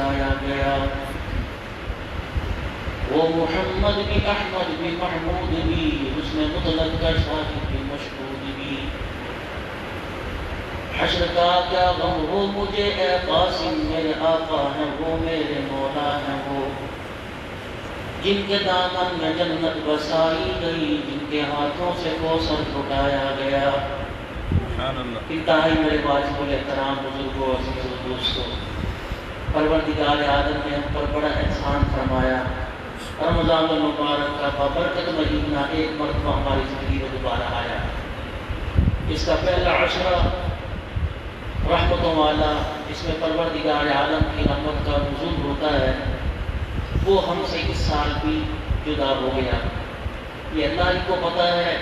بنایا گیا، وہ محمد بھی، احمد بھی، محمود بھی، حسن مطلق کا شاہد بھی، مشہود بھی۔ حشر کا کیا غم ہو مجھے اے قاسم، میرے آقا ہیں وہ، میرے مولا ہیں وہ، جن کے دامن میں جنت بسائی گئی، جن کے ہاتھوں سے کوثر لٹایا گیا۔ انتہائی میرے واجب الاحترام بزرگوں، عزیز و دوستوں، پروردگار عالم نے ہم پر بڑا احسان فرمایا۔ رمضان المبارک کا بابرکت مہینہ ایک مرتبہ ہماری زندگی میں دوبارہ آیا۔ اس کا پہلا عشرہ رحمتوں والا، جس میں پروردگار عالم کی رحمت کا نزول ہوتا ہے، وہ ہم سے اس سال بھی جدا ہو گیا۔ یہ اللہ ہی کو پتہ ہے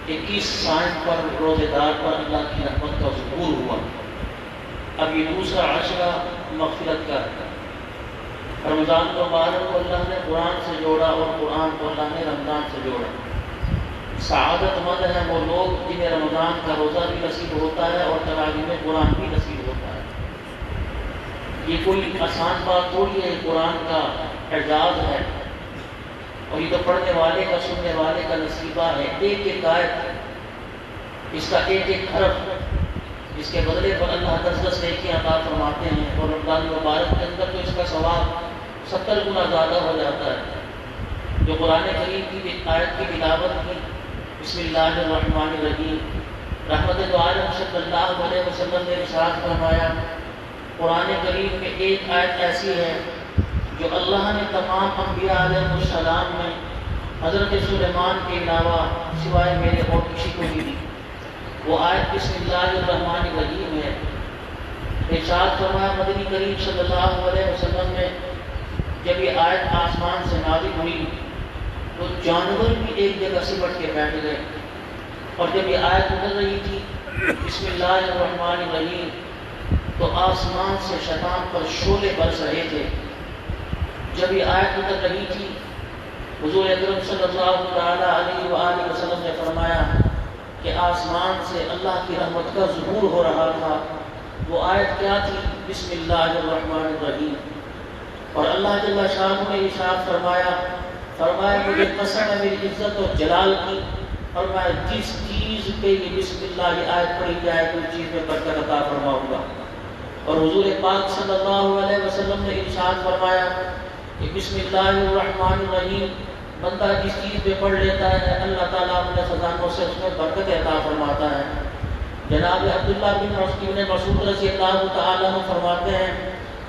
کہ کس سائن پر، روزے دار پر اللہ کی رحمت کا ظہور ہوا۔ اب یہ دوسرا عشرہ مغفرت کا ہے۔ رمضان المبارک کو اللہ نے قرآن سے جوڑا اور قرآن کو اللہ نے رمضان سے جوڑا۔ سعادت مند ہیں وہ لوگ جنہیں رمضان کا روزہ بھی نصیب ہوتا ہے اور تراویح میں قرآن بھی نصیب ہوتا ہے۔ یہ کوئی آسان بات تھوڑی ہے، قرآن کا اعجاز ہے، اور یہ تو پڑھنے والے کا، سننے والے کا نصیبہ ہے۔ ایک ایک آیت، اس کا ایک ایک حرف، جس کے بدلے پر اللہ 10 نیکیاں عطا فرماتے ہیں، اور رمضان المبارک کے اندر تو اس کا ثواب 70 گنا زیادہ ہو جاتا ہے۔ جو قرآن کریم کی آیت کی تلاوت کی، بسم اللہ الرحمن الرحیم، رحمت دو عالم صلی اللہ علیہ وسلم نے ارشاد فرمایا، قرآن کریم میں ایک آیت ایسی ہے جو اللہ نے تمام انبیاء علیہ السلام میں حضرت سلیمان کے علاوہ سوائے میرے اور کسی کو نہیں دی۔ وہ آیت بسم اللہ الرحمن الرحیم ہے۔ ارشاد فرمایا مدنی کریم صلی اللہ علیہ وسلم نے جب یہ آیت آسمان سے نازل ہوئی تو جانور بھی ایک جگہ سمٹ کے بیٹھ گئے، اور جب یہ آیت اتر رہی تھی بسم اللہ الرحمن الرحیم تو آسمان سے شیطان پر شعلے برس رہے تھے۔ جب یہ آیت اتر رہی تھی حضور اکرم صلی اللہ تعالی علیہ وآلہ وسلم نے فرمایا کہ آسمان سے اللہ کی رحمت کا ظہور ہو رہا تھا۔ وہ آیت کیا تھی؟ بسم اللہ الرحمن الرحیم۔ اور اللہ جل شانہ نے ارشاد فرمایا مجھے قسم ہے میری عزت اور جلال کی، فرمایا جس چیز پہ یہ بسم اللہ یہ آیت پڑھی جائے تو چیز میں برکت عطا فرماؤں گا۔ اور حضور پاک صلی اللہ علیہ وسلم نے ارشاد فرمایا کہ بسم اللہ الرحمن الرحیم بندہ جس چیز پہ پڑھ لیتا ہے اللہ تعالیٰ اپنے خزانوں سے اس میں برکت عطا فرماتا ہے۔ جناب عبداللہ بن مسعود رضی اللہ تعالیٰ عنہ فرماتے ہیں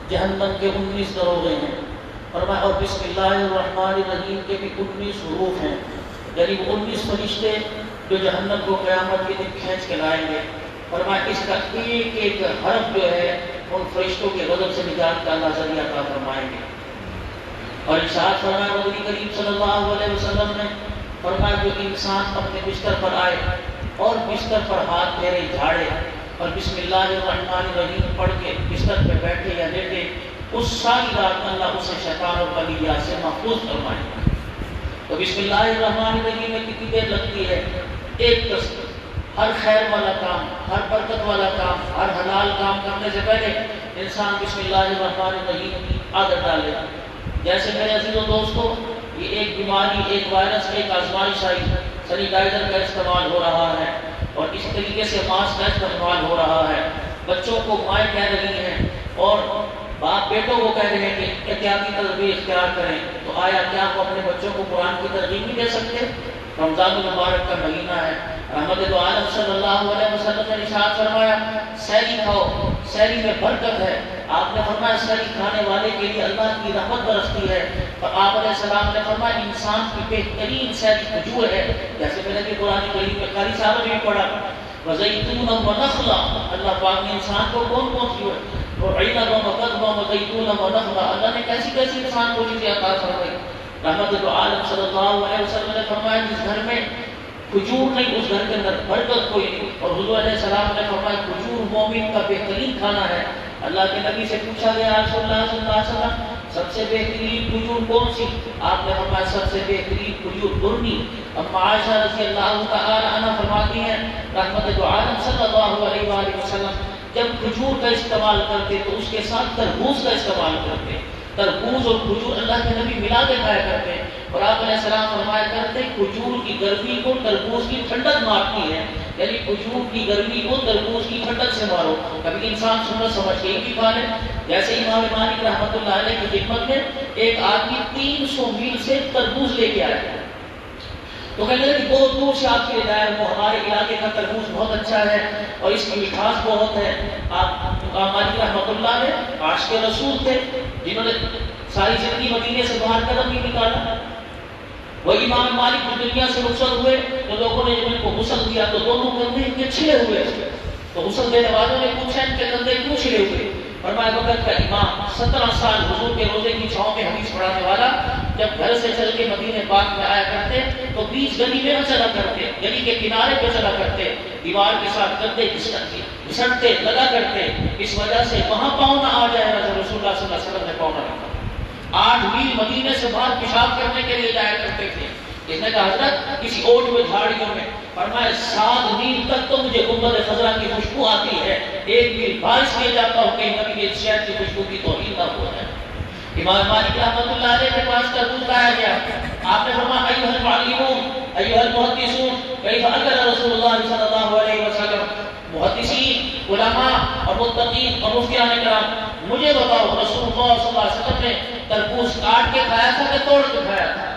جہنم کے 19 دروازے ہیں، فرمایا اور بسم اللہ الرحمن الرحیم کے بھی 19 حروف ہیں، یعنی وہ 19 فرشتے جو جہنم کو قیامت کے دن کھینچ کے لائیں گے۔ فرمایا اس کا ایک ایک حرف جو ہے ان فرشتوں کے غضب سے نجات کا اللہ ذریعہ عطا فرمائیں گے۔ اور ارشاد فرمایا نبی کریم صلی اللہ علیہ وسلم نے فرمایا جو انسان اپنے بستر پر آئے اور بستر پر ہاتھ پھیرے جھاڑے اور بسم اللہ الرحمن الرحیم پڑھ کے بستر پہ بیٹھے یا لیٹے، اس ساری رات اللہ اسے شیطان اور بلیات سے محفوظ فرمائے گا۔ تو بسم اللہ الرحمن الرحیم میں کتنی دیر لگتی ہے؟ ایک تصویر، ہر خیر والا کام، ہر برکت والا کام، ہر حلال کام کرنے سے پہلے انسان بسم اللہ الرحمن الرحیم کی عادت ڈالے۔ جیسے میرے عزیز و دوستو، یہ ایک بیماری، ایک وائرس، ایک آزمائش آئی، سینیٹائزر کا استعمال ہو رہا ہے اور اس طریقے سے ماسک کا استعمال ہو رہا ہے۔ بچوں کو مائیں کہہ رہی ہیں اور باپ بیٹوں کو کہہ رہے ہیں کہ احتیاطی تدابیر اختیار کریں، تو آیا کیا آپ اپنے بچوں کو قرآن کی ترغیب نہیں دے سکتے؟ رمضان المبارک کا مہینہ ہے، رحمت دو عالم صلی اللہ علیہ وسلم نے ارشاد فرمایا سحری کھاؤ، سحری میں برکت ہے۔ آپ نے فرمایا سحری کھانے والے کے لیے اللہ کی رحمت برستی ہے، اور آپ علیہ السلام نے فرمایا انسان کی بہترین سحری کھجور ہے، جیسے میں نے بھی قرآن کریم میں قاری صاحب نے بھی پڑھا وَزَيْتُونًا وَنَخْلًا، اللہ پاک نے انسان کو کون سی اور عِنَبًا وَقَضْبًا وَزَيْتُونًا وَنَخْلًا، اللہ نے کیسی کیسی انسان کو چیزیں عطا فرمائی۔ رحمت دو عالم صلی اللہ علیہ وسلم نے فرمایا جس گھر میں کھجور نہیں اس گھر کے اندر برکت کوئی نہیں، اور حضور علیہ السلام نے فرمایا کھجور مومن کا بہترین کھانا ہے۔ اللہ کے نبی سے پوچھا گیا رسول اللہ صلی اللہ علیہ وسلم سب سے بہترین کھجور کون سی؟ آپ نے فرمایا سب سے بہترین کھجور برنی۔ اما عائشہ رضی اللہ تعالی عنہ فرماتی ہیں رحمت دو عالم صلی اللہ علیہ وآلہ وسلم جب کھجور کا استعمال کرتے تو اس کے ساتھ تربوز کا استعمال کرتے. تربوز اور کھجور اللہ کے نبی ملا کے کھایا کرتے. اور آپ علیہ السلام فرمایا کرتے کھجور کی گرمی کو تربوز کی ٹھنڈک مارتی ہے. یعنی کھجور کی گرمی کو تربوز کی ٹھنڈک سے مارو. کبھی انسان سنت سمجھ کے بھی کھا لے. جیسے امام مالک رحمۃ اللہ علیہ کی خدمت میں ایک آدمی 300 میل سے تربوز لے کے آیا. تو کہنے لگے کہ بہت دور سے آپ کے دائر وہ ہمارے علاقے کا تربوز بہت اچھا ہے اور اس کی مٹھاس بہت ہے. آپ مالک رحمۃ اللہ نے عاشق رسول تھے جنہوں نے ساری زندگی مدینے سے باہر قدم نہیں نکالا. وہ امام مالک کی دنیا سے رخصت ہوئے تو لوگوں نے جب ان کو غسل دیا تو دونوں کندھے ان کے چھلے ہوئے. تو غسل دینے والوں نے پوچھا ان کے کندھے کیوں چھلے ہوئے؟ فرمایا وقت کا امام 17 سال حضور کے روزے کی چھاؤں میں حدیث پڑھانے والا جب گھر سے چل کے مدینے پاک میں آیا کرتے تو بیچ گلی میں نہ چلا کرتے, گلی کے کنارے پہ چلا کرتے, دیوار کے ساتھ کندھے گھسٹتے لگا کرتے. اس وجہ سے وہاں پاؤں نہ آ جائے گا. رسول اللہ صلی اللہ علیہ وسلم نے پاؤں نہ رکھا. 8 میل مدینے سے باہر پیشاب کرنے کے لیے جایا کرتے تھے. اس نے کہا حضرت کسی اوٹ میں جھاڑیوں میں. فرمایا 7 میل تک تو مجھے گنبد خضرا کی خوشبو آتی ہے, 1 میل بارش کیے جاتا ہوں کہیں نبی کے شہد کی خوشبو کی توہین نہ ہو جائے. امام مالک رحمۃ اللہ علیہ کے پاس تربوز لایا گیا. آپ نے فرمایا ایھا المعلمون ایھا المحدثون کیف اکل رسول اللہ صلی اللہ علیہ وسلم. محدثین علماء اور متقین اور مفتیان کرام مجھے بتاؤ رسول اللہ صلی اللہ علیہ وسلم نے تربوز کاٹ کے کھایا تھا کہ توڑ کے کھایا تھا؟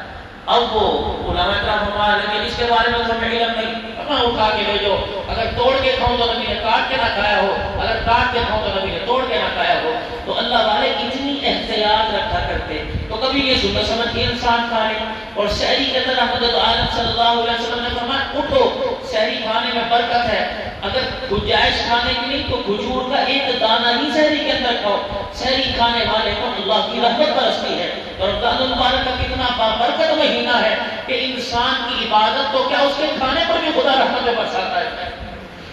اب وہ علماء کرام فرمایا لیکن اس کے بارے میں ہمیں علم نہیں. اپنا اٹھا کے بھیجو. اگر توڑ کے کھاؤ تو نبی نے کاٹ کے نہ کھایا ہو, اگر کاٹ کے کھاؤ تو نبی نے توڑ کے نہ کھایا ہو. تو اللہ والے اتنی احتیاط رکھا کرتے. تو کبھی یہ سنت سمجھ کے انسان کھا لے. اور سحری کے اندر رحمت عالم صلی اللہ علیہ وسلم نے فرمایا اٹھو سحری کھانے میں برکت ہے. اگر گنجائش کھانے کی نہیں تو کھجور کا ایک دانہ ہی سحری کے اندر کھاؤ. سحری کھانے والے کو اللہ کی رحمت برستی ہے. اور رمضان المبارک کا کتنا بابرکت مہینہ ہے کہ انسان کی عبادت تو کیا اس کے کھانے پر بھی خدا رحمت میں برساتا ہے.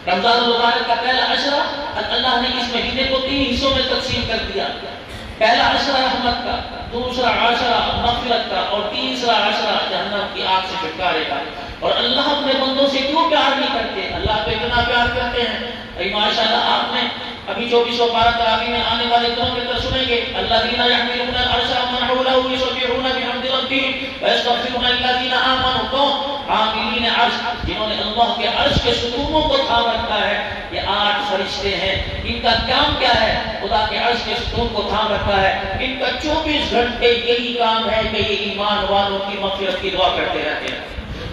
رمضان المبارک کا پہلا عشرہ اللہ نے اس مہینے کو 3 حصوں میں تقسیم کر دیا. پہلا عشرہ رحمت کا, دوسرا عشرہ مغفرت کا اور تیسرا عشرہ جہنم کی آگ سے چھٹکارے کا. اور اللہ اپنے بندوں سے کیوں پیار نہیں کرتے؟ اللہ پہ اتنا پیار کرتے ہیں. ماشاءاللہ آپ نے ابھی 2412 تراویح میں آنے والے دنوں کے اندر سنیں گے الذین یحملون العرش ومن حوله یسبحون بحمد ربهم ویستغفرون للذین آمنوا. حاملین عرش جنہوں نے اللہ کے عرش کے ستونوں کو تھام رکھا ہے, یہ 8 فرشتے ہیں. ان کا کام کیا ہے؟ خدا کے عرش کے ستون کو تھام رکھا ہے. ان کا 24 گھنٹے یہی کام ہے کہ یہ ایمان والوں کی مغفرت کی دعا کرتے رہتے ہیں.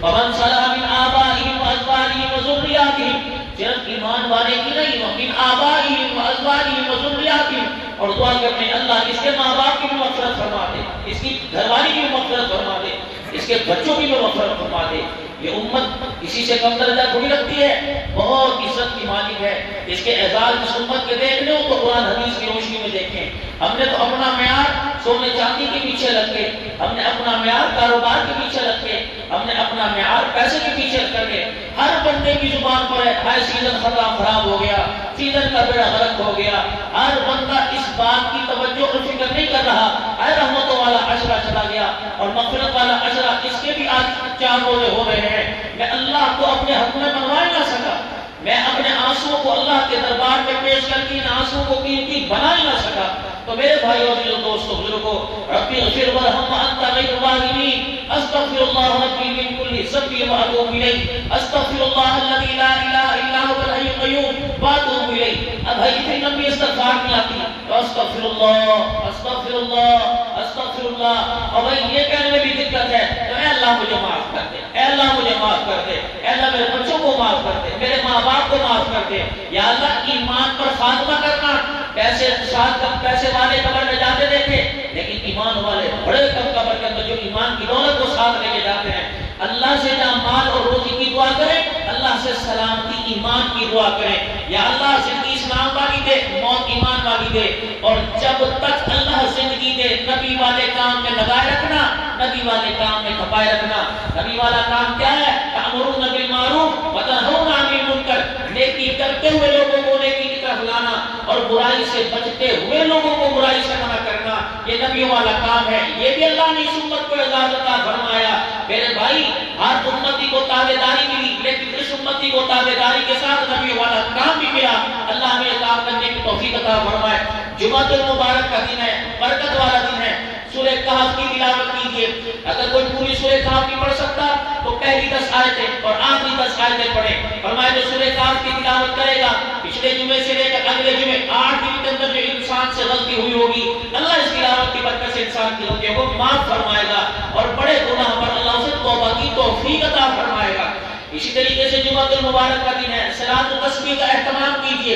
ومن صلح من آبائهم وازواجهم وذرياتهم, صرف ایمان والے کی نہیں, من آبائهم وازواجهم وذرياتهم, اور دعا کرتے ہیں اللہ اس کے ماں باپ کی بھی مغفرت فرما دے, اس کی گھر والی کی بھی مغفرت فرما دے, اس کے بچوں کی بھی مغفرت فرما دے. یہ امت کسی سے کم درجہ تھوڑی رکھتی ہے, بہت عزت کی مالک ہے. اس کے اعزاز اس امت کے دیکھنے ہو تو قرآن حدیث کی روشنی میں دیکھیں. ہم نے تو اپنا معیار سونے چاندی کے پیچھے رکھے, ہم نے اپنا معیار کاروبار کے پیچھے رکھے, ہم نے اپنا معیار پیسے کے پیچھے کر کے. ہر بندے کی زبان پر ہے ہائے سیزن خراب ہو گیا, سیزن کا بیڑا غرق ہو گیا. ہر بندہ اس بات کی توجہ اور فکر نہیں کر رہا اے رحمتوں والا عشرہ چلا گیا اور مغفرت والا عشرہ اس کے بھی آج 4 روزے ہو رہے ہیں. میں اللہ کو اپنے حق میں منوا نہ سکا, میں اپنے آنسوؤں کو اللہ کے دربار میں پیش کر کے ان آنسوؤں کو قیمتی بنا نہ سکا. تو میرے بھائیو اور دوستو بزرگوں, ربی اغفر وارحم وانت خیر الراحمین, استغفر اللہ ربی من کل ذنب واتوب الیہ, استغفر اللہ الذی لا الہ الا هو الحی القیوم واتوب الیہ. اب بھائی اتنی لمبی استغفار نہیں آتی تو استغفر اللہ استغفر اللہ استغفر اللہ. اور بھائی یہ کہنے میں بھی دقت ہے تو اے اللہ مجھے معاف کر دے, اے اللہ مجھے معاف کر دے, اے اللہ میرے بچوں کو معاف کر دے, میرے ماں باپ کو معاف کر دے. یا اللہ ایمان پر خاتمہ کرنا. پیسے والے قبر میں جاتے دیکھے لیکن ایمان والے بڑے کم قبر کے اندر جو ایمان کی دولت کو ساتھ لے کے جاتے ہیں. اللہ سے جہاں مال اور روزی کی دعا کریں, اللہ سے سلامتی ایمان کی دعا کریں. یا اللہ زندگی اسلام والی دے, موت ایمان والی دے. اور جب تک اللہ زندگی دے نبی والے کام میں لگائے رکھنا, نبی والے کام میں کھپائے رکھنا. نبی والا کام کیا ہے؟ تأمرون بالمعروف وتنہون عن المنکر, نیکی کرتے ہوئے لوگوں کو نیکی کی طرف لانا اور برائی سے بچتے ہوئے لوگوں کو برائی سے منع کرنا. یہ نبیوں والا کام ہے، یہ بھی اللہ نے اس امت کو اعزاز عطا فرمایا۔ میرے بھائی ہر امتی کو تابعداری ملی، لیکن اس امتی کو تابعداری کے ساتھ نبیوں والا کام بھی ملا۔ اللہ ہمیں یہ کام کرنے کی توفیق عطا فرمائے۔ جمعۃ المبارک کا دن ہے، برکت والا دن ہے۔ سورہ کہف کی تلاوت کیجیے۔ اگر کوئی پوری سورہ کہف نہیں پڑھ سکتا تو پہلی 10 آیتیں اور آخری 10 آیتیں پڑھیں۔ فرمایا جو سورہ کہف کی تلاوت کرے گا، پچھلے جمعے سے لے کر اگلے جمعے 8 دن کے اندر جو انسان سے غلطی ہوئی ہوگی، اللہ اس تلاوت کی برکت سے انسان کی غلطیوں کو معاف فرمائے گا اور بڑے گناہ پر اللہ اسے توبہ کی توفیق عطا فرمائے گا۔ اسی طریقے سے جمعۃ المبارک کا دن ہے، صلاۃ التسبیح کا اہتمام کیجیے۔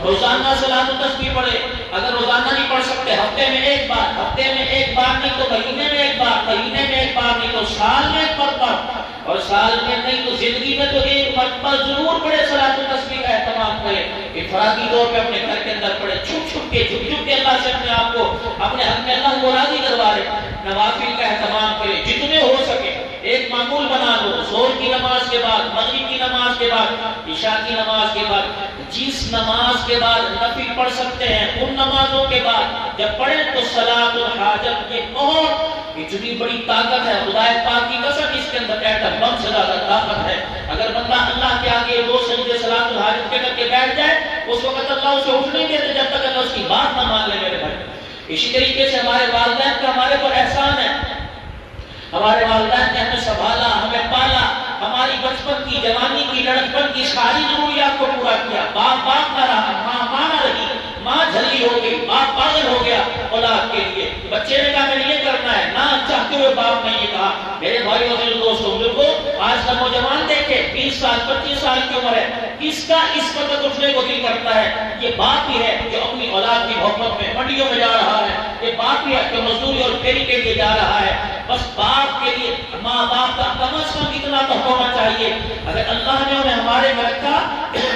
روزانہ صلاۃ التسبیح پڑھے۔ اگر روزانہ نہیں پڑھ سکتے، ہفتے میں ایک بار نہیں تو مہینے میں ایک بار نہیں تو سال میں ایک مرتبہ، اور سال میں نہیں تو زندگی میں تو ایک مرتبہ ضرور پڑھے۔ صلاۃ التسبیح کا اہتمام کرے، انفرادی طور پہ اپنے گھر کے اندر پڑھے، چھپ کے اللہ سے اپنے آپ کو اپنے حق میں اللہ کو راضی کروا لے۔ نوافل کا اہتمام کرے جتنے ہو سکے، ایک معمول بنا لو، ظہر کی نماز کے بعد، مغرب کی نماز کے بعد، عشاء کی نماز کے بعد، جس نماز کے بعد نفل پڑھ سکتے ہیں ان نمازوں کے بعد جب پڑھیں تو صلاۃ الحاجت یہ بہت اتنی بڑی طاقت ہے، خدا پاک کی قسم اس کے اندر ایٹم بم سے زیادہ طاقت ہے۔ اگر بندہ اللہ کے آگے 2 سجدے صلاۃ الحاجت کے کر کے بیٹھ جائے، اس وقت اللہ اسے اٹھ نہیں دیتے جب تک اللہ اس کی بات نہ مان لے میرے بھائی۔ اسی طریقے سے ہمارے والدین کا ہمارے پر احسان ہے۔ ہمارے والدین نے ہمیں سنبھالا، ہمیں پالا، ہماری بچپن کی، جوانی کی، لڑکپن کی ساری ضروریات کو پورا کیا۔ باپ نہ رہا، ماں نہ رہی، ماں جھلی ہو گئی، باپ پاگل ہو گیا اولاد کے لیے۔ بچے نے کہا میں یہ کرنا ہے، نہ چاہتے ہوئے باپ نے یہ کہا۔ میرے بھائیوں اور دوستوں، بزرگوں، آج کا نوجوان دیکھے 20 سال 25 سال کی عمر ہے، کس کا اس وقت اٹھنے کو دل کرتا ہے؟ یہ باپ ہی ہے جو اپنی اولاد کی محبت میں منڈیوں میں جا رہا ہے، یہ باپ ہی ہے جو مزدوری اور پھیری کے لیے جا رہا ہے۔ بس باپ کے لیے ماں باپ کا کم از کم اتنا تو ہونا چاہیے، اگر اللہ نے انہیں ہمارے میں رکھا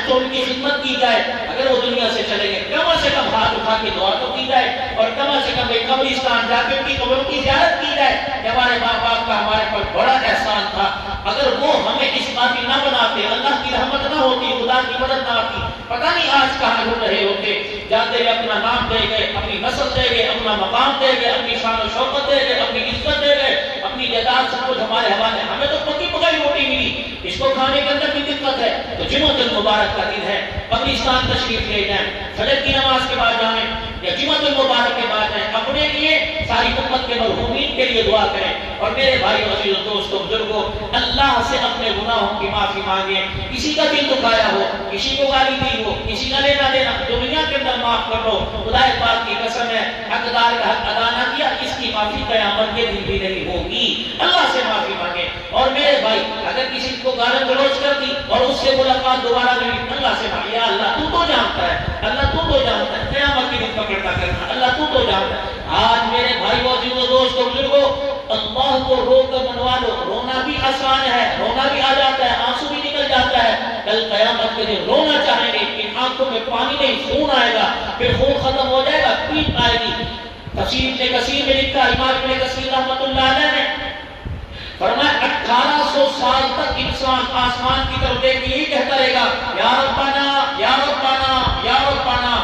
تو ان کی خدمت کی جائے۔ اگر وہ دنیا سے چلے گئے کم سے کم ہاتھ اٹھا کے دعا تو کی جائے، اور کم سے کم ایک قبرستان جا کے ان کی قبروں کی زیارت کی جائے کہ ہمارے ماں باپ کا ہمارے پر بڑا احسان تھا۔ اگر وہ ہمیں اس قابل نہ بناتے، اللہ کی رحمت نہ ہوتی، خدا کی مدد نہ آتی، پتہ نہیں آج کہاں ڈھونڈ رہے ہوتے۔ جاتے ہوئے اپنا نام دے گئے، اپنی نسل دے گئے، اپنا مقام دے گئے، اپنی شان و شوکت دے گئے، اپنی عزت دے گئے، اپنی جائیداد سب کچھ ہمارے حوالے۔ ہمیں تو پکی پکائی روٹی ملی، اس کو کھانے کے اندر بھی دقت ہے۔ تو جمعۃ المبارک کا دن ہے، قبرستان تشریف لے جائیں، فجر کی نماز کے بعد جائیں یا جمعۃ المبارک کے بعد جائیں، اپنے لیے، ساری امت کے مرحومین کے لیے دعا کریں۔ اور میرے بھائی عزیز دوستوں بزرگوں، اللہ سے اپنے گناہوں کی معافی مانگیں۔ کسی کا دل دکھایا ہو، کسی کو گالی دی ہو، کسی کا لینا دینا دنیا کے اندر معاف کر دو، خدا پاک کی قسم ہے حقدار کا حق ادا نہ کیا، اس کی معافی قیامت کے دن بھی نہیں ہوگی۔ اللہ سے معافی مانگیں۔ اور میرے بھائی اگر کسی کو گالی گلوچ کر دی اور اس سے ملاقات دوبارہ نہیں، اللہ سے مانگیں، یا اللہ تو جانتا ہے، اللہ تو جانتا ہے، قیامت کے دن پکڑتا کرنا، اللہ تو جانتا ہے۔ آج میرے بھائی اور دوستوں بزرگوں، اللہ کو رو کر منوا لو، رونا بھی آسان ہے، رونا بھی آ جاتا ہے، آنسو بھی نکل جاتا ہے۔ کل قیامت کے دن رونا چاہیں گے کہ آنکھوں میں پانی نہیں، خون آئے گا، پھر خون ختم ہو جائے گا، پیپ آئے گی۔ تفسیر ابن کثیر میں لکھا، امام ابن کثیر رحمۃ اللہ علیہ نے فرمایا 1800 سال تک انسان آسمان کی طرف دیکھ کے یہی کہتا رہے گا، یا ربنا یا ربنا یا ربنا۔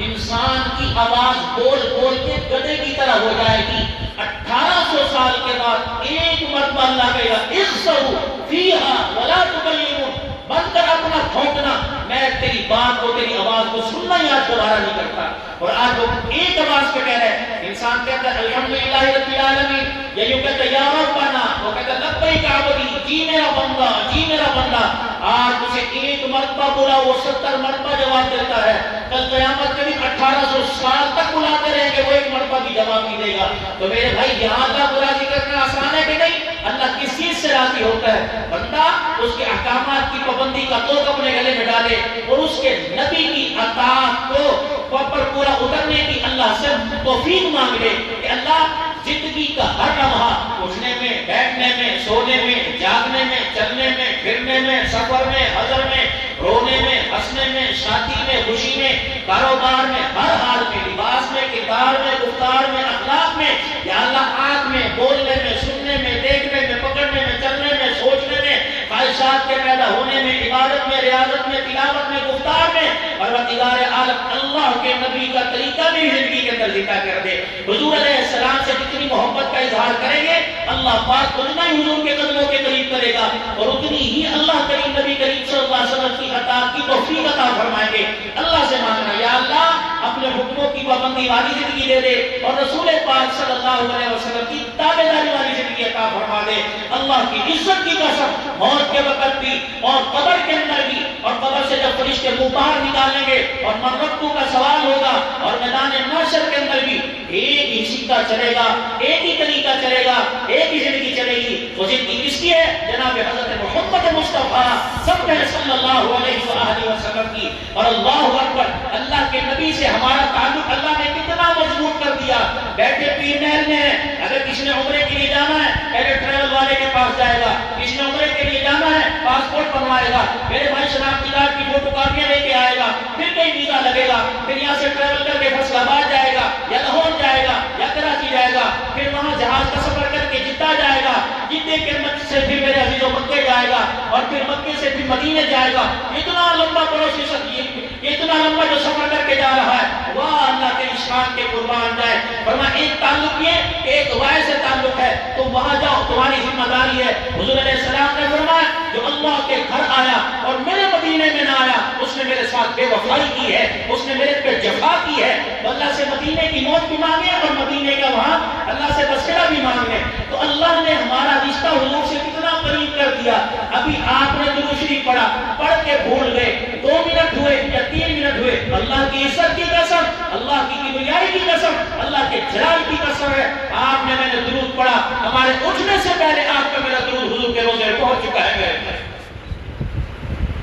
انسان کی آواز بول بول کے گدھے کی طرح ہو جائے گی۔ 1800 سال کے بعد ایک مرتبہ اللہ کہے گا، اخسؤ فیہا ولا تکلمون، بند کر اپنا پھونکنا، میں تیری بات کو، تیری آواز کو سننا ہی آج دوبارہ نہیں کرتا۔ اور آج وہ ایک آواز پہ کہہ رہے ہیں، انسان کہتا ہے الحمدللہ رب العالمین، یا یوں کہتا ہے یا ربنا، وہ کہتا ہے لبیک عبدی، جی میرا بندہ، جی میرا بندہ۔ آج اسے ایک مرتبہ بولا، وہ 70 مرتبہ جواب دیتا ہے۔ کل قیامت کے دن 1800 سال تک بلاتے رہیں گے، وہ ایک مرتبہ بھی جواب نہیں دے گا۔ تو میرے بھائی یہاں اللہ کو راضی کرنا آسان ہے کہ نہیں؟ اللہ کس چیز سے راضی ہوتا ہے؟ بندہ اس کے احکامات کی پابندی کا توق اپنے گلے میں ڈالے اور اس کے نبی کی اطاعت کو پر پورا اترنے کی اللہ سے توفیق مانگ لے کہ اللہ زندگی کا ہر لمحہ، اٹھنے میں، بیٹھنے میں، سونے میں، جاگنے میں، چلنے میں، پھرنے میں، سفر میں، حضر میں، رونے میں، ہنسنے میں، شادی میں، خوشی میں، کاروبار میں، ہر حال میں، لباس میں، کردار میں، گفتار میں، اخلاق میں، یا اللہ آنکھ میں، بولنے میں، سننے میں، دیکھنے میں، پکڑنے میں، چلنے میں، سوچنے میں، خواہشات کے پیدا ہونے میں، عبادت میں، ریاضت میں، تلاوت میں، گفتار میں، پروردگار عالم اللہ کے نبی کا طریقہ بھی زندگی کے اندر ذکر کر دے۔ حضور علیہ السلام محبت کا اظہار کریں گے اللہ پاک اتنا ہی حضور کے قدموں کے قریب کرے گا اور اتنی ہی اللہ کریم نبی کریم صلی اللہ علیہ وسلم کی اطاعت کی توفیق عطا فرمائیں گے. اللہ سے مانگنا یا اللہ اپنے حکموں کی پابندی والی زندگی دے دے اور رسول پاک صلی اللہ علیہ وسلم کی تابعداری والی زندگی عطا فرما دے. اللہ کی عزت کی قسم موت کے وقت بھی اور قبر کے اندر بھی اور قبر سے جب فرشتے منہ باہر نکالیں گے اور مرتبوں کا سوال ہوگا اور میدان محشر کے اندر بھی ایک ہی سکہ چلے گا, ایک ہی طریقہ چلے گا, ایک ہی زندگی چلے گی. وہ زندگی کس کی ہے؟ جناب حضرت محمد مصطفیٰ صلی اللہ علیہ وآلہ وسلم کی. اور اللہ اکبر, اللہ کے نبی سے ہمارا تعلق اللہ نے کتنا مضبوط کر دیا. بیٹھے پیر محل میں ہیں, اگر کسی نے عمرے کے لیے جانا ہے پہلے ٹریول والے کے پاس جائے گا, کسی نے عمرے کے لیے جانا ہے پاسپورٹ بنوائے گا, میرے بھائی شناختی کارڈ کی فوٹو کاپیاں لے کے آئے گا, پھر کہیں ویزا لگے گا, پھر یہاں سے ٹریول کر کے فیصل آباد جائے گا یا لاہور جائے گا یا کراچی جائے گا, پھر وہاں جہاز کا سفر کر کے جدہ جائے گا, جدے کے سے پھر میرے عزیزوں مکے جائے گا اور پھر مکے سے پھر مدینے جائے گا. اتنا لمبا اتنا لمبا جو سفر کر کے جا رہا ہے وہ اللہ کے شان کے قربان جائے. فرمایا ایک تعلق یہ ایک وائے سے تعلق ہے, تم وہاں جاؤ تمہاری ذمہ داری ہے. حضور علیہ السلام نے فرمایا جو اللہ کے گھر آیا اور میرے مدینے میں نہ آیا اس نے میرے ساتھ بے وفائی کی ہے, اس نے میرے پہ جفا کی ہے. اللہ سے مدینے کی موت بھی مانگے اور مدینے کا وہاں اللہ سے بسیرا بھی مانگے. تو اللہ نے ہمارا رشتہ حضور سے کتنا قریب کر دیا. ابھی آپ نے درود شریف پڑھا, پڑھ کے بھول گئے, 2 منٹ ہوئے یا 3 منٹ ہوئے, اللہ کی عزت کی قسم, اللہ کی کبریائی کی قسم, اللہ کے جلال کی قسم ہے آپ نے میں نے درود پڑھا, ہمارے اٹھنے سے پہلے آپ کا میرا درود حضور کے روزے پہنچ چکا ہے. میرے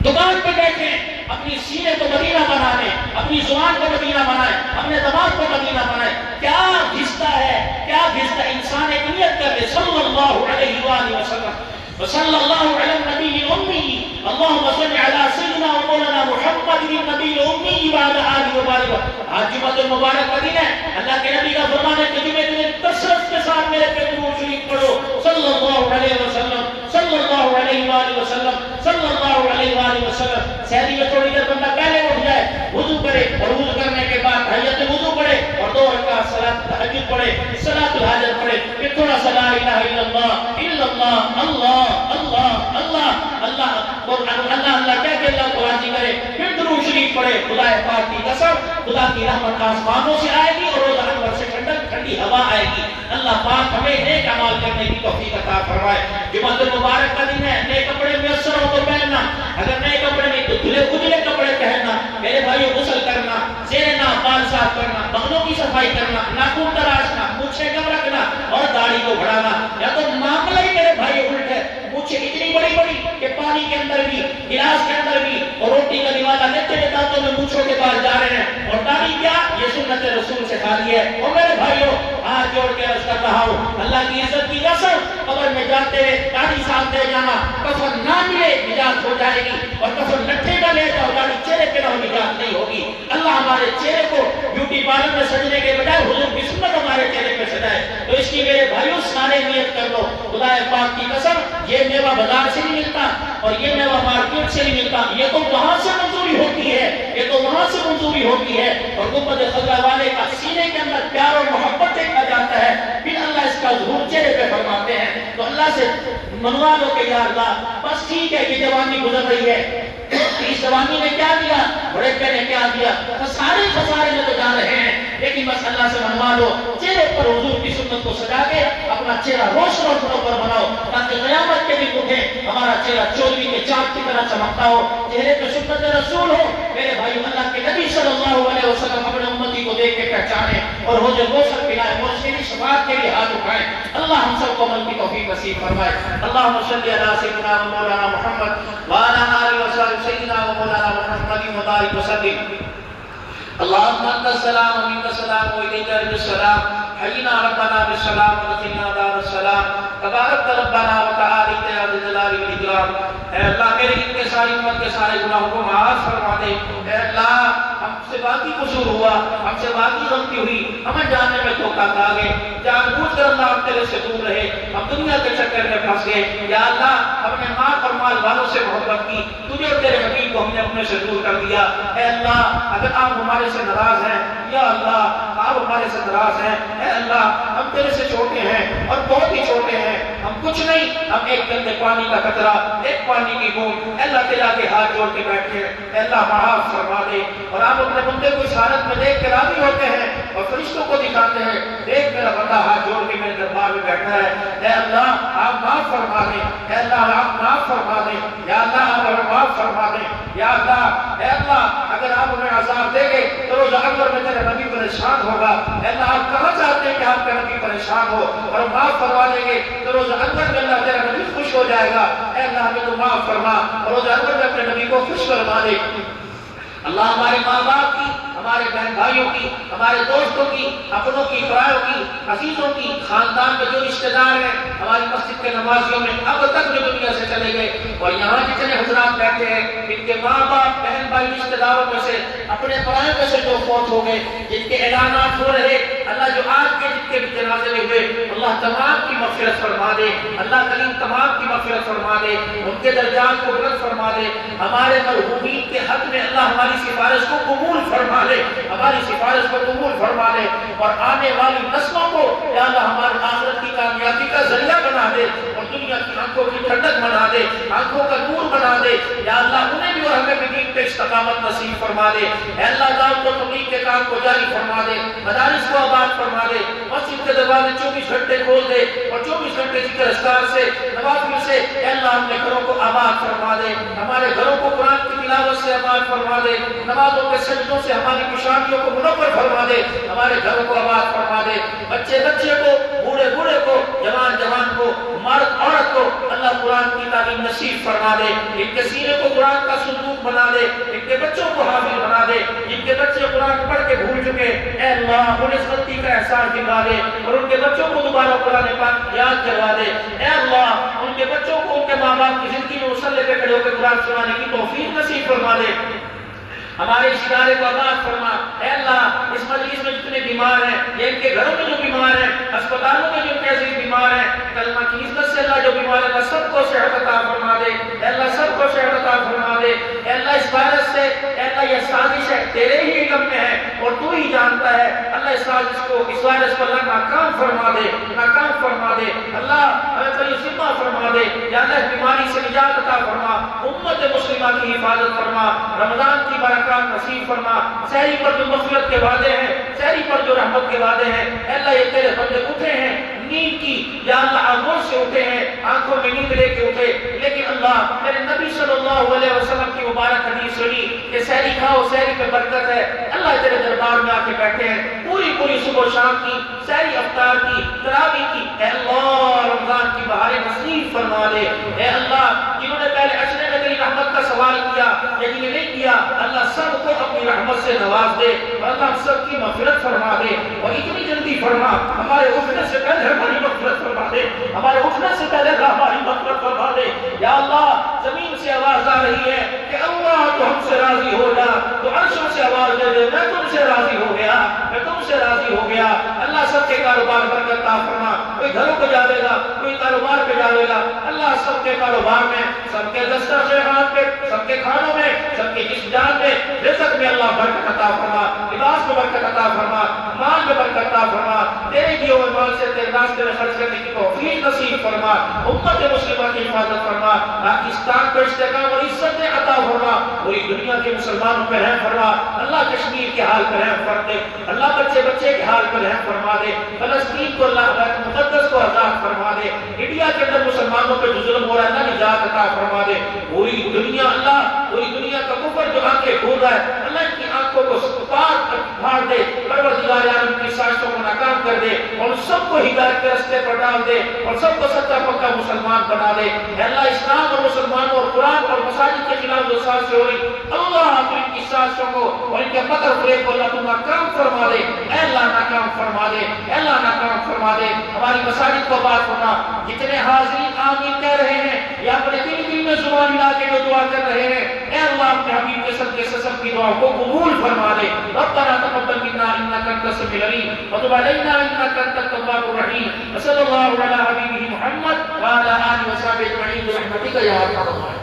دکان پہ بیٹھے اپنی سینے کو مدینہ بنانے, اپنی زبان کو مدینہ بنائے, اپنے دماغ کو مدینہ بنائے. کیا گھستا ہے, کیا گھستا انسان ایک نیت کر لے صلی اللہ علیہ وآلہ وسلم وصلی اللہ علی النبی الامی اللہم صل علی سیدنا و مولانا محمد النبی الامی وعلی آلہ وبارک. آج جمعہ المبارک کا دن ہے, اللہ کے نبی کا فرمان ہے کہ جمعے دن کثرت کے ساتھ میرے پہ درود شریف پڑھو صلی اللہ علیہ وسلم صلی اللہ علیہ وآلہ وسلم صلی اللہ علیہ وآلہ وسلم. سحری میں تھوڑی دیر بندہ پہلے اٹھ جائے, وضو کرے اور وضو کرنے کے بعد تحیت وضو پڑھے اور 2 رکعت صلاۃ تہجد پڑھے, صلاۃ الحاجت پڑھے, پھر تھوڑا سا لا الہ الا اللہ اللہ اللہ اللہ اللہ اور اللہ اللہ کہہ کے اللہ کو راضی کرے, پھر درود شریف پڑھے. خدا پاک کی قسم خدا کی رحمت آسمانوں سے آئے گی اور روز انور سے ٹھنڈی ہوا آئے گی. اللہ پاک ہمیں نیک اعمال کرنے کی توفیق عطا فرمائے. جمعہ المبارک کا دن ہے, نئے کپڑے میسر ہو تو پہننا, اگر نئے کپڑے نہیں تو دھلے اجلے کپڑے پہننا. میرے بھائیوں غسل کرنا, زیرنا, بال صاف کرنا, بغلوں کی صفائی کرنا, ناخن تراشنا, مونچھیں کم رکھنا اور داڑھی کو بڑھانا. یا تو معاملہ ہی میرے بھائی الٹ ہے, مونچھیں اتنی بڑی بڑی کہ پانی کے اندر بھی گلاس کے اندر بھی اور روٹی کا نوالا لیتے ہوئے دانتوں میں مونچھوں کے پاس جا رہے ہیں. اور داڑھی کیا, یہ سنت رسول سے خالی ہے. اور میرے بھائیوں ہاتھ جوڑ کے عرض کر رہا ہوں اللہ کی عزت کی قسم قبر میں جاتے ہوئے داڑھی صاف دے جانا, کفن نہ ملے نجات ہو جائے گی, اور کفن لٹھے کا لے جاؤ داڑھی چہرے پہ نہ نجات نہیں ہوگی. اللہ ہمارے چہرے کو بیوٹی پارلر میں سجنے کے بجائے حضور کی سنت ہمارے چہرے پہ سجائے. تو اس کی میرے بھائیوں سارے نیت کر لو. خدا پاک کی قسم یہ میوہ بازار سے نہیں ملتا اور یہ میوہ مارکیٹ سے نہیں ملتا, یہ تو وہاں سے منظوری ہوتی ہے, یہ تو وہاں سے منظوری ہوتی ہے. اور گنبد خضرا والے کا سینے کے اندر پیار اور محبت دیکھا جاتا ہے, پھر اللہ اس کا ظہور چہرے پہ فرماتے ہیں. تو اللہ سے منوا لو کہ یا اللہ بس ٹھیک ہے یہ جوانی گزر رہی ہے, اس جوانی نے کیا دیا, بڑے پہ نے کیا دیا, سارے خسارے میں تو جا رہے ہیں, لیکن بس اللہ سے منوا لو چہرے پر حضور کی سنت کو سجا کے اپنا چہرہ روشن اور بروبر بناؤ تاکہ قیامت کے دن اٹھے ہمارا چہرہ چودھری کے چاند کی طرح چمکتا ہو, چہرے پہ سنت رسول ہو. میرے بھائی اللہ کے نبی صلی اللہ علیہ وسلم اپنے امتی کو دیکھ کے پہچانے اور ہو جو گوشت پلائے اور اس کی شفاعت کے لیے ہاتھ اٹھائیں. اللہ ہم سب کو عمل کی توفیق نصیب فرمائے. اللہم صلی علی سیدنا و مولانا محمد وعلی آلہ وصحبہ سیدنا و مولانا محمد مبارک وسلم. اللہم انت السلام و منک السلام و الیک یرجع السلام حینا ربنا بالسلام و قنا عذاب السلام تبارک ربنا و تعالی یا ذی الجلال والاکرام. اے اللہ میرے ان کے ساری امت کے سارے گناہوں کو معاف فرما دے. اے اللہ ہم سے واقعی قصور ہوا, ہم سے واقعی غلطی ہوئی, ہمیں جاننے میں دھوکہ کھا گئے, جان بوجھ کر اللہ ہم تیرے سے دور رہے, ہم دنیا کے چکر میں پھنس گئے. یا اللہ ہم نے مال اور مال والوں سے محبت کی, تجھے اور تیرے حبیب کو ہم نے اپنے سے دور کر دیا. اے اللہ اگر آپ ہمارے سے ناراض ہیں یا اللہ آپ ہمارے سے ناراض ہیں۔ اے اللہ ہم تیرے سے چھوٹے ہیں اور بہت ہی چھوٹے ہیں، ہم کچھ نہیں، ہم ایک گندے پانی کا قطرہ، ایک پانی کی بوند، اے اللہ تیرے آگے ہاتھ جوڑ کے بیٹھے ہیں۔ اے اللہ معاف فرما دے، اور آپ اپنے بندے کو اس حالت میں دیکھ کے راضی ہوتے ہیں اور فرشتوں کو دکھاتے ہیں، دیکھ میرا بندہ ہاتھ جوڑ کے میرے دربار میں بیٹھا ہے، اے اللہ آپ معاف فرما دیں، اے اللہ آپ معاف فرما دیں، یا اللہ آپ ہمیں معاف فرما دیں، یا اللہ اے اللہ اگر آپ ہمیں عذاب دیں گے تو روز اکبر میں تیرے نبی پریشان ہوگا، اے اللہ آپ کہاں چاہتے ہیں کہ آپ کا نبی پریشان ہو، اور معاف فرما دیں گے تو روز اکبر میں اللہ تیرا نبی خوش ہو جائے گا، اے اللہ ہمیں تو معاف فرما اور روز اکبر میں اپنے نبی کو خوش فرما دے۔ اللہ ہمارے ماں باپ کی، ہمارے بہن بھائیوں کی، ہمارے دوستوں کی، اپنوں کی، پرایوں کی، عزیزوں کی، خاندان میں جو رشتہ دار ہیں، ہماری مسجد کے نمازیوں میں اب تک جو دنیا سے چلے گئے، اور یہاں جتنے حضرات بیٹھے ہیں ان کے ماں باپ، بہن بھائی، رشتہ داروں میں سے، اپنے پرایوں میں سے جو فوت ہو گئے، جن کے اعلانات ہو رہے، اللہ جو آج کے جن کے جنازے میں ہوئے، اللہ تمام کی مغفرت فرما دے، اللہ کریم تمام کی مغفرت فرما دے، ان کے درجات کو بلند فرما دے، ہمارے مرحومین کے حق میں اللہ ہماری سفارش کو قبول فرما لے، ہماری سفارش کو قبول فرما لے، اور آنے والی نسلوں کو یا اللہ ہماری آخرت کی کامیابی کا ذریعہ بنا دے، اور دنیا کی آنکھوں کی ٹھنڈک بنا دے، آنکھوں کا نور بنا دے، یا اللہ انہیں بھی اور ہمیں بھی دین پہ استقامت نصیب فرما دے، اے اللہ دعوت و تبلیغ کے کام کو جاری فرما دے، مدارس کو آباد فرما دے، مسجد کے دروازے 24 گھنٹے کھول دے، اور 24 گھنٹے ذکر اذکار سے، نوافل سے، اے اللہ اپنے گھروں کو آباد فرما دے، ہمارے گھروں کو قرآن کی تلاوت سے آباد فرما دے، نمازوں کے سجدوں سے ہماری پیشانیوں کو منور فرما دے، ہمارے گھروں کو آباد فرما دے، بچے بچے کو، بوڑھے بوڑھے کو، جوان جوان کو، مرد عورت کو اللہ قرآن کی تعلیم نصیب فرما دے، ان کے سینے کو قرآن کا صندوق بنا دے، ان کے بچوں کو حافظ بنا دے، جن کے بچے قرآن پڑھ کے بھول چکے، اے اللہ انہیں اس غلطی کا احساس دلا دے، اور ان کے بچوں کو دوبارہ قرآن پاک یاد کروا دے، اے اللہ ان کے بچوں کو ان کے ماں باپ کی زندگی میں مصلی پہ کھڑے ہو کے قرآن سنانے کی توفیق نصیب فرما دے، ہمارے اس ادارے کو آباد فرما، اے اللہ اس مجلس میں جتنے بیمار ہیں، یا ان کے گھروں میں جو بیمار ہیں، اسپتالوں میں جو ان کے عزیز بیمار ہیں، کلمہ کی عزت سے اللہ جو بیمار ہے اللہ سب کو صحت عطا فرما دے، اے اللہ سب کو صحت عطا فرما دے، اے اللہ اس وائرس سے، اے اللہ یہ سازش ہے تیرے ہی علم میں ہے اور تو ہی جانتا ہے، اللہ اس سازش کو، اس وائرس کو اللہ ناکام فرما دے، ناکام فرما دے، اللہ ہمیں بڑی ذمہ فرما دے، یا اللہ اس بیماری سے نجات عطا فرما، امت مسلمہ کی حفاظت فرما، رمضان کی برکات نصیب فرما، سحری پر جو مغفرت کے وعدے ہیں، سحری پر جو رحمت کے وعدے ہیں، اے اللہ یہ تیرے بندے اٹھے ہیں نیند کی، یا اللہ آغوش سے اٹھے ہیں، آنکھوں میں نیند لے کے اٹھے، لیکن اللہ میرے نبی صلی اللہ علیہ وسلم کی مبارک حدیث سنی کہ سحری کھاؤ، سحری پہ برکت ہے، اللہ تیرے دربار میں آ کے بیٹھے ہیں، پوری پوری صبح و شام کی، سحری افطار کی، تراویح کی، اے اللہ رمضان کی بہاریں نصیب فرما دے، اے اللہ جنہوں نے پہلے عشرے میں تیری رحمت کا سوال کیا یا جنہیں نہیں کیا، اللہ سب کو اپنی رحمت سے نواز دے، اور اللہ سب کی مغفرت فرما دے، اور اتنی جلدی فرما ہمارے اٹھنے سے پہلے ہماری مغفرت فرما دے، ہمارے اٹھنے سے پہلے ہماری مغفرت فرما دے، یا اللہ زمین سے آواز آ رہی ہے کہ اللہ تو ہم سے راضی ہو جا، تو عرشوں سے آواز دے دے میں تم سے راضی ہو گیا، میں تم سے راضی ہو گیا، اللہ سب کے کاروبار برکت عطا فرما، کوئی گھروں کو جاوے گا، کوئی کاروبار پہ جاوے گا، اللہ سب کے کاروبار میں، سب کے دسترخوان پہ، سب کے کھانوں میں، سب کی جس جان میں، رزق میں اللہ برکت عطا فرما، لباس میں برکت عطا فرما، مال میں برکت عطا فرما، تیرے دیے ہوئے مال سے تیرے راستے میں خرچ کرنے کی توفیق نصیب فرما، امت مسلمہ کی حفاظت فرما، پاکستان کو استحکام اور عزت عطا فرما، پوری دنیا کے مسلمانوں پہ رحم فرما، اللہ کشمیر کے حال پر رحم فرما دے، اللہ بچے بچے کے حال پر رحم فرما دے، فلسطین کو اللہ بیت مقدس کو آزاد فرما دے، انڈیا کے اندر مسلمانوں پہ جو ظلم ہو رہا ہے اللہ نجات عطا فرما دے، پوری دنیا اللہ، پوری دنیا کا کفر جو آنکھیں کھول رہا ہے اللہ ان کی آنکھوں کو پھاڑ دے، پروردگار عالم کی سازشوں کو ناکام کر دے، اور سب کو ہدایت کے راستے پر ڈال دے، اور سب کو سچا پکا مسلمان بنا دے، اے اللہ اسلام اور مسلمانوں اور قرآن اور مساجد کے خلاف جو سازشیں ہو رہی اللہ تو ان کی سازشوں کو اور ان کے مکر فریب کو اللہ تو ناکام فرما دے، اے اللہ ناکام فرما دے، اے اللہ ناکام فرما دے، ہماری مساجد کو آباد فرما، جتنے حاضرین آمین کہہ رہے ہیں یا اپنے دل میں زبان ملا کے جو دعا کر رہے ہیں، اے اللہ اپنے حبیب کے صدقے سے سب کی دعا کو قبول فرما دے، ربنا تقبل منا انك انت السميع العليم وتب علينا انك انت التواب الرحيم، وصلى الله على حبيبه محمد وعلى اله وصحبه اجمعين برحمتك يا ارحم الراحمين.